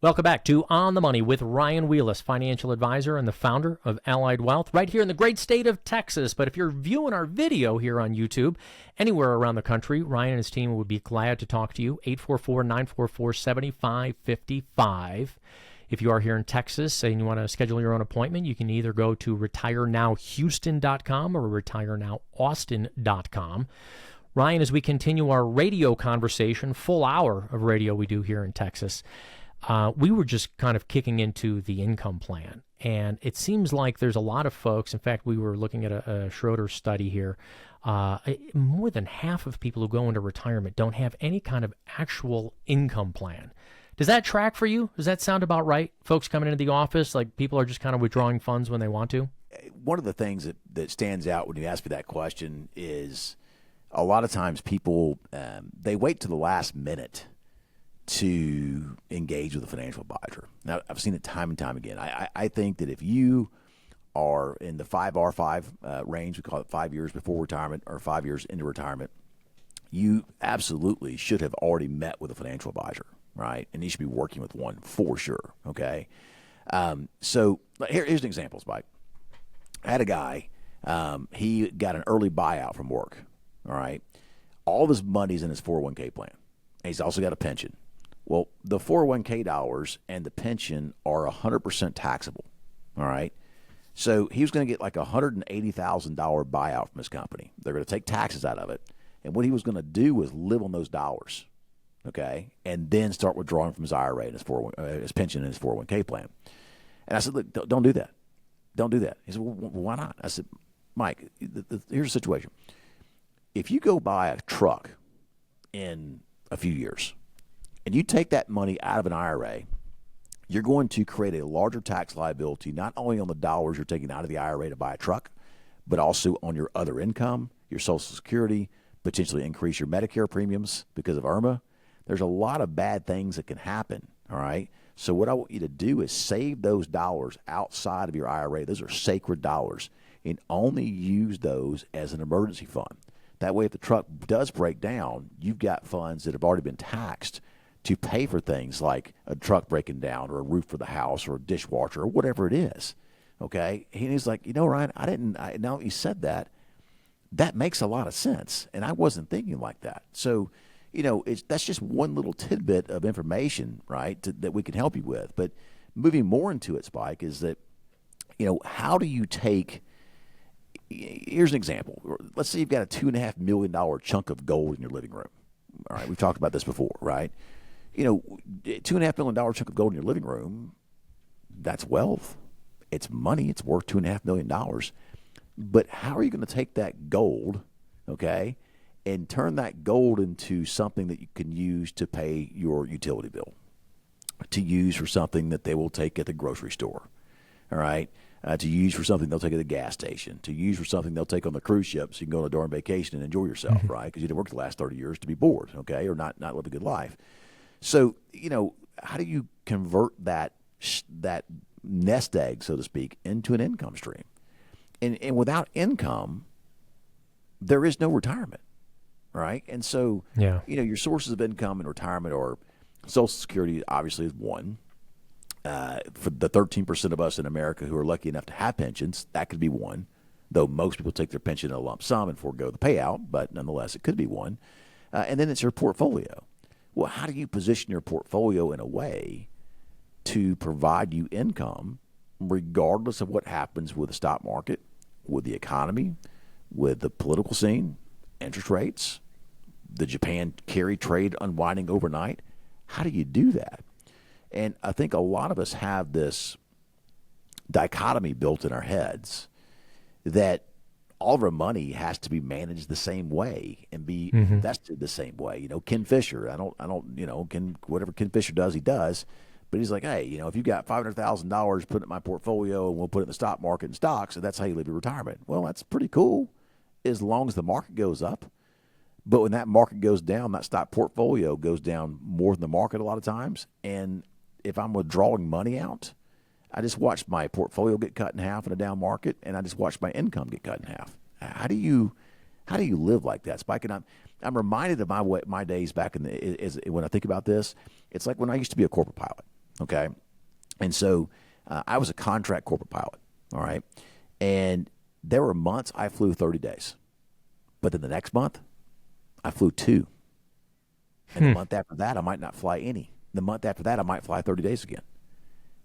Welcome back to On the Money with Ryan Wheelis, financial advisor and the founder of Allied Wealth, right here in the great state of Texas. But if you're viewing our video here on YouTube, anywhere around the country, Ryan and his team would be glad to talk to you. 844-944-7555. If you are here in Texas and you want to schedule your own appointment, you can either go to retirenowhouston.com or retirenowhaustin.com. Ryan, as we continue our radio conversation, full hour of radio we do here in Texas, we were just kind of kicking into the income plan. And it seems like there's a lot of folks, in fact, we were looking at a Schroeder study here, more than half of people who go into retirement don't have any kind of actual income plan. Does that track for you? Does that sound about right? Folks coming into the office, like people are just kind of withdrawing funds when they want to? One of the things that stands out when you ask me that question is a lot of times people, they wait to the last minute to engage with a financial advisor. Now, I've seen it time and time again. I think that if you are in the 5R5 range, we call it 5 years before retirement or 5 years into retirement, you absolutely should have already met with a financial advisor, right? And you should be working with one for sure, okay? So here's an example, Spike. I had a guy, he got an early buyout from work, all right? All of his money's in his 401k plan. And he's also got a pension. Well, the 401k dollars and the pension are 100% taxable, all right? So he was going to get like a $180,000 buyout from his company. They're going to take taxes out of it. And what he was going to do was live on those dollars, okay, and then start withdrawing from his IRA and his pension and his 401k plan. And I said, look, don't do that. Don't do that. He said, well, why not? I said, Mike, here's the situation. If you go buy a truck in a few years and you take that money out of an IRA, you're going to create a larger tax liability, not only on the dollars you're taking out of the IRA to buy a truck, but also on your other income, your Social Security, potentially increase your Medicare premiums because of IRMA. There's a lot of bad things that can happen, all right? So what I want you to do is save those dollars outside of your IRA. Those are sacred dollars, and only use those as an emergency fund. That way, if the truck does break down, you've got funds that have already been taxed to pay for things like a truck breaking down or a roof for the house or a dishwasher or whatever it is, okay? And he's like, Ryan, now you said that, that makes a lot of sense, and I wasn't thinking like that. So, that's just one little tidbit of information, right, that we can help you with. But moving more into it, Spike, is that, how do you take – here's an example. Let's say you've got a $2.5 million chunk of gold in your living room. All right, we've talked about this before, right? $2.5 million chunk of gold in your living room, that's wealth. It's money. It's worth $2.5 million. But how are you going to take that gold, okay, and turn that gold into something that you can use to pay your utility bill, to use for something that they will take at the grocery store, all right, to use for something they'll take at the gas station, to use for something they'll take on the cruise ship so you can go on a darn vacation and enjoy yourself, right, because you didn't work the last 30 years to be bored, okay, or not live a good life. So, how do you convert that nest egg, so to speak, into an income stream? And without income, there is no retirement, right? And so, your sources of income in retirement are Social Security, obviously, is one. For the 13% of us in America who are lucky enough to have pensions, that could be one, though most people take their pension in a lump sum and forego the payout, but nonetheless, it could be one. And then it's your portfolio. Well, how do you position your portfolio in a way to provide you income regardless of what happens with the stock market, with the economy, with the political scene, interest rates, the Japan carry trade unwinding overnight? How do you do that? And I think a lot of us have this dichotomy built in our heads that all of our money has to be managed the same way and be invested the same way. Ken Fisher, whatever Ken Fisher does, he does. But he's like, hey, if you've got $500,000 put in my portfolio and we'll put it in the stock market and stocks, and that's how you live your retirement. Well, that's pretty cool as long as the market goes up. But when that market goes down, that stock portfolio goes down more than the market a lot of times. And if I'm withdrawing money out, I just watched my portfolio get cut in half in a down market, and I just watched my income get cut in half. How do you live like that, Spike? And I'm reminded of my days back when I think about this. It's like when I used to be a corporate pilot. Okay. And so I was a contract corporate pilot. All right. And there were months I flew 30 days. But then the next month, I flew 2. And the month after that, I might not fly any. The month after that, I might fly 30 days again.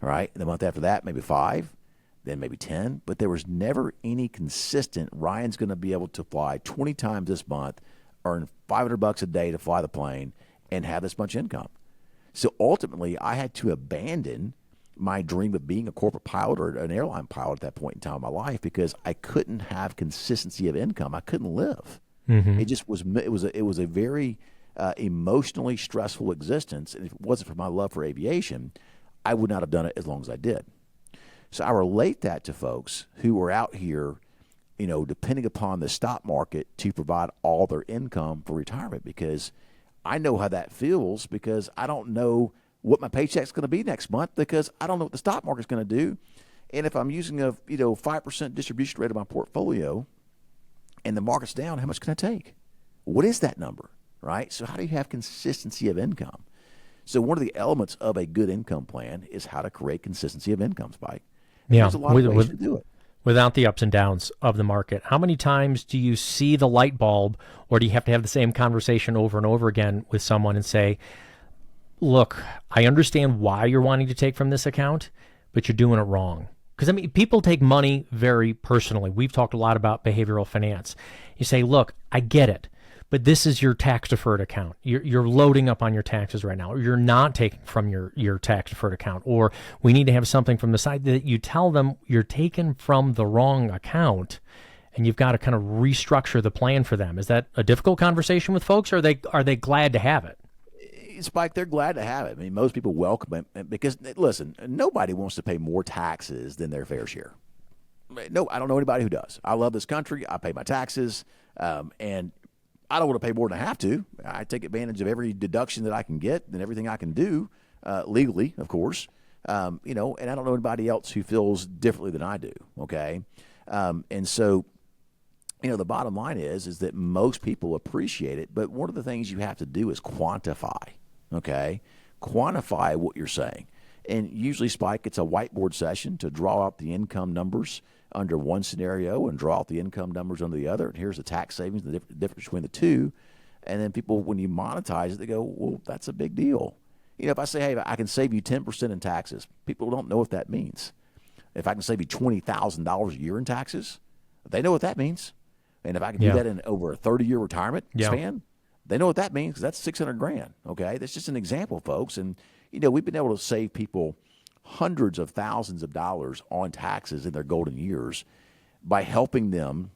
All right. And the month after that, maybe 5, then maybe 10. But there was never any consistent, Ryan's going to be able to fly 20 times this month, earn $500 a day to fly the plane, and have this much income. So ultimately, I had to abandon my dream of being a corporate pilot or an airline pilot at that point in time in my life because I couldn't have consistency of income. I couldn't live. It just was. It was a very emotionally stressful existence. And if it wasn't for my love for aviation, I would not have done it as long as I did. So I relate that to folks who are out here, depending upon the stock market to provide all their income for retirement, because I know how that feels because I don't know what my paycheck's going to be next month because I don't know what the stock market's going to do. And if I'm using a 5% distribution rate of my portfolio and the market's down, how much can I take? What is that number, right? So how do you have consistency of income? So one of the elements of a good income plan is how to create consistency of income, Spike. And there's a lot of ways to do it. Without the ups and downs of the market. How many times do you see the light bulb, or do you have to have the same conversation over and over again with someone and say, look, I understand why you're wanting to take from this account, but you're doing it wrong. Because, people take money very personally. We've talked a lot about behavioral finance. You say, look, I get it, but this is your tax-deferred account. You're loading up on your taxes right now. Or you're not taking from your tax-deferred account. Or we need to have something from the side that you tell them you're taking from the wrong account, and you've got to kind of restructure the plan for them. Is that a difficult conversation with folks, or are they glad to have it? Spike, they're glad to have it. Most people welcome it because, listen, nobody wants to pay more taxes than their fair share. No, I don't know anybody who does. I love this country. I pay my taxes, and I don't want to pay more than I have to. I take advantage of every deduction that I can get and everything I can do legally, of course. And I don't know anybody else who feels differently than I do. Okay, and so. The bottom line is that most people appreciate it, but one of the things you have to do is quantify, okay? Quantify what you're saying. And usually, Spike, it's a whiteboard session to draw out the income numbers under one scenario and draw out the income numbers under the other. And here's the tax savings, the difference between the two. And then people, when you monetize it, they go, well, that's a big deal. If I say, hey, I can save you 10% in taxes, people don't know what that means. If I can save you $20,000 a year in taxes, they know what that means. And if I can do that in over a 30-year retirement span, they know what that means because that's $600,000. Okay, that's just an example, folks. And we've been able to save people hundreds of thousands of dollars on taxes in their golden years by helping them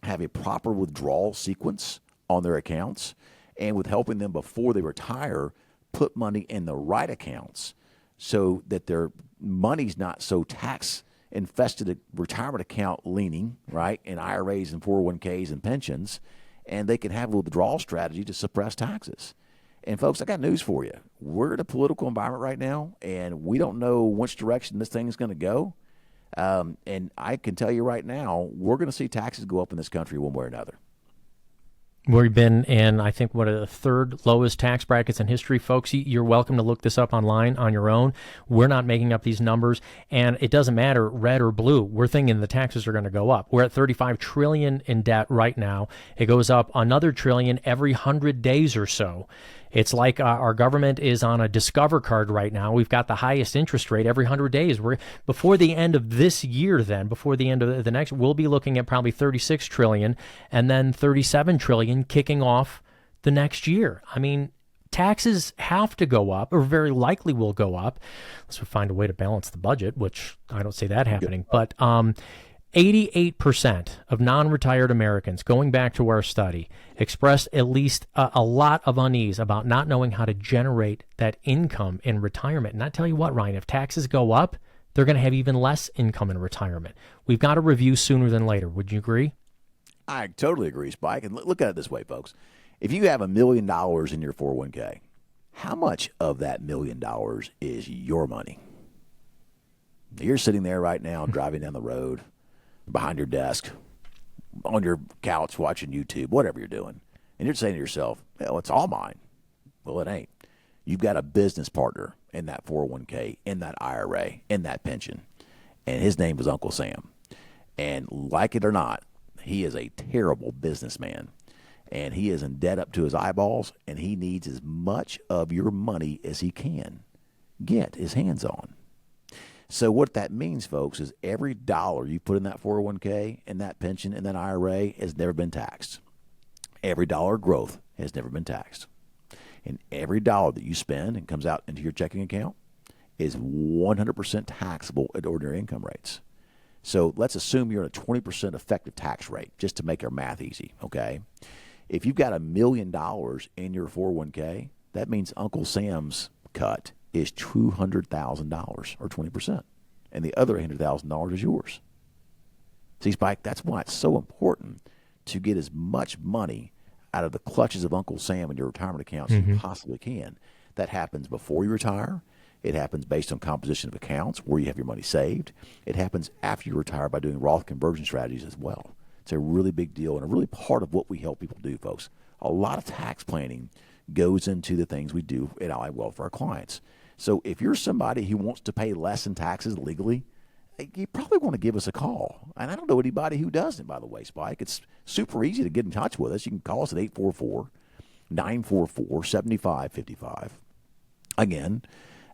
have a proper withdrawal sequence on their accounts, and with helping them before they retire put money in the right accounts so that their money's not so tax infested retirement account leaning, right, in IRAs and 401ks and pensions, and they can have a withdrawal strategy to suppress taxes. And folks, I got news for you. We're in a political environment right now, and we don't know which direction this thing is going to go. And I can tell you right now, we're going to see taxes go up in this country one way or another. We've been in, I think, one of the third lowest tax brackets in history. Folks, you're welcome to look this up online on your own. We're not making up these numbers, and it doesn't matter red or blue. We're thinking the taxes are going to go up. We're at $35 trillion in debt right now. It goes up another trillion every 100 days or so. It's like our government is on a Discover card right now. We've got the highest interest rate every 100 days. Before the end of this year, before the end of the next, we'll be looking at probably $36 trillion and then $37 trillion kicking off the next year. Taxes have to go up, or very likely will go up, unless we find a way to balance the budget, which I don't see that happening. But 88% of non-retired Americans, going back to our study, expressed at least a lot of unease about not knowing how to generate that income in retirement. And I tell you what, Ryan, if taxes go up, they're going to have even less income in retirement. We've got to review sooner than later. Would you agree? I totally agree, Spike. And look at it this way, folks. If you have $1 million in your 401k, how much of that $1 million is your money? You're sitting there right now driving down the road, behind your desk, on your couch watching YouTube, whatever you're doing, and you're saying to yourself, well, it's all mine. Well, it ain't. You've got a business partner, in that 401k, in that IRA, in that pension. And his name was Uncle Sam. And like it or not, he is a terrible businessman. And he is in debt up to his eyeballs, and he needs as much of your money as he can get his hands on. So what that means, folks, is every dollar you put in that 401k, in that pension, in that IRA has never been taxed. Every dollar of growth has never been taxed. And every dollar that you spend and comes out into your checking account is 100% taxable at ordinary income rates. So let's assume you're at a 20% effective tax rate, just to make our math easy, okay? If you've got $1 million in your 401k, that means Uncle Sam's cut is $200,000 or 20%. And the other $100,000 is yours. See, Spike, that's why it's so important to get as much money out of the clutches of Uncle Sam in your retirement accounts as you possibly can. That happens before you retire. It happens based on composition of accounts, where you have your money saved. It happens after you retire by doing Roth conversion strategies as well. It's a really big deal and a really part of what we help people do, folks. A lot of tax planning goes into the things we do at Ally Wealth for our clients. So if you're somebody who wants to pay less in taxes legally, you probably want to give us a call. And I don't know anybody who doesn't, by the way, Spike. It's super easy to get in touch with us. You can call us at 844-944-7555. Again,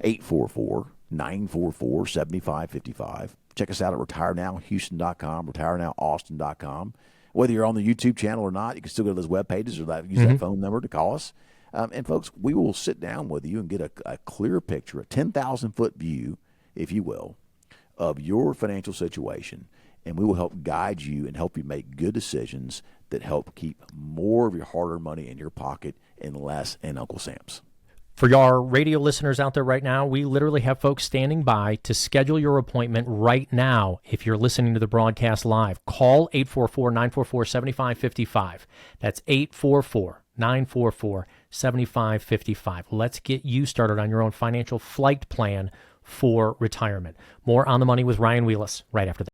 844-944-7555. Check us out at retirenowhouston.com, retirenowhaustin.com. Whether you're on the YouTube channel or not, you can still go to those web pages or use that phone number to call us. And, folks, we will sit down with you and get a clear picture, a 10,000-foot view, if you will, of your financial situation, and we will help guide you and help you make good decisions that help keep more of your hard-earned money in your pocket and less in Uncle Sam's. For our radio listeners out there right now, we literally have folks standing by to schedule your appointment right now. If you're listening to the broadcast live, call 844-944-7555. That's 844-944-7555. Let's get you started on your own financial flight plan for retirement. More On the Money with Ryan Wheelis right after this.